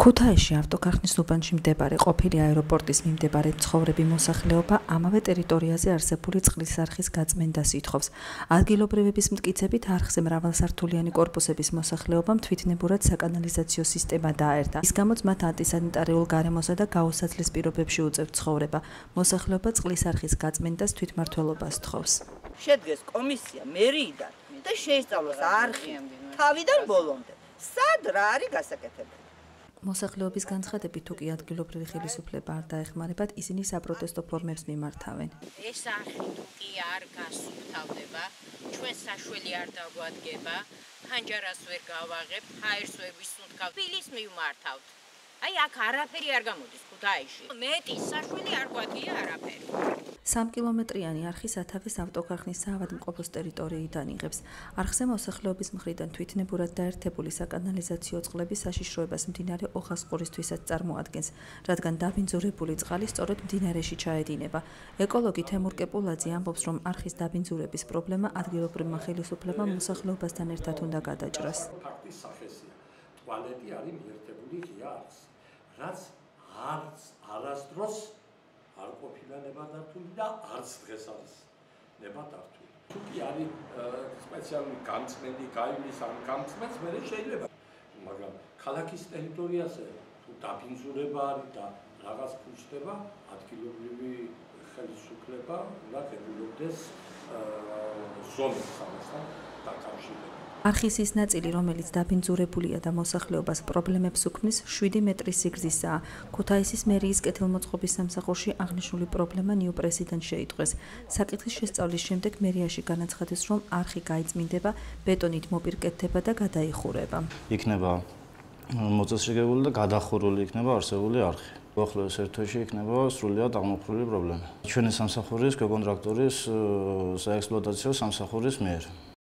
ქუთაისში ავტოქარხნის უბანში მდებარე ყოფილი აეროპორტის მიმდებარე მცხოვრები მოსახლეობა ამავე ტერიტორიაზე არსებული წყლის არხის გაწმენდას ითხოვს. ადგილობრივების მტკიცებით არხზე მრავალსართულიანი კორპუსების მოსახლეობამ თვითნებურად საკანალიზაციო სისტემა დააერთა. ის გამოც მათ ანტისანიტარიულ გარემოსა და გაუსაძლის პირობებში უწევთ ცხოვრება. მოსახლეობა წყლის არხის გაწმენდას თვითმმართველობას თხოვს. შედგეს კომისია მერიიდან და შეისწავლოს არხი თავიდან ბოლომდე. სად რა არის გასაკეთებელი? მოსახლეობის განცხადებით, თუ კი ადგილობრივი ხელისუფლება არ დაეხმარებათ, ისინი საპროტესტო ფორმებს მიმართავენ. ეს არხი თუ კი არ გასუფთავდება, ჩვენ საშველი არ დაგვადგება, ხანჯარას ვერ გავაღებთ, ჰაერს ვერ ვისუნთქავთ, თბილისს მივმართავთ. აი აქ არაფერი არ გამოდის ქუთაისში. მეტი საშველი არ გვადგია არაფერი. 3 კილომეტრიანი არხი სათავეს ავტოქარხნის საავადმყოფოს ტერიტორიიდან იღებს. არხზე მოსახლეობის მხრიდან თვითნებურად დაერთებული საკანალიზაციო წყლები საშიშროებას მდინარე ოხასყურისთვისაც წარმოადგენს, რადგან დაბინძურებული წყალი სწორედ მდინარეში ჩაედინება. ეკოლოგი თემურ კეპულაძე ამბობს, რომ არხის დაბინძურების პრობლემა ადგილობრივმა ხელისუფლებამ მოსახლეობასთან ერთად უნდა გადაჭრას. ფაქტის სახესია. ტუალეტი არის მიერთებული ღია არხს, რაც არასდროს არ ყოფილა ნებადართული და არც დღეს არის ნებადართული. თუ კი არის სპეციალური გამწმენდი გაივლის ან გამწმენს მე შეიძლება, მაგრამ ქალაქის ტერიტორიაზე თუ დაბინძურება არის და რაღაც ქუჩდება, ადგილობრივი ხელისუფლება უნდა reguloდეს ზონას ამასთან დაკავშირებით. არხის ის ნაწილი, რომელიც დაბინძურებულია და მოსახლეობას პრობლემებს უქმნის, 7 მეტრის სიგრძისაა. ქუთაისის მერიის კეთილმოწყობის სამსახურში აღნიშნული პრობლემა ნიუ-პრესიდან შეიტყვეს. საკითხის შესწავლის შემდეგ მერიაში განაცხადეს, რომ არხი გაიწმინდება, ბეტონით მოპირკეთდება და გადაიხურება. იქნება მოწესრიგებული და გადახურული იქნება არსებული არხი. უახლოეს ერთ თვეში იქნება სრულიად აღმოფხვრილი პრობლემა. ჩვენი სამსახურის, გეკონტრაქტორის, საექსპლუატაციო სამსახურის მიერ.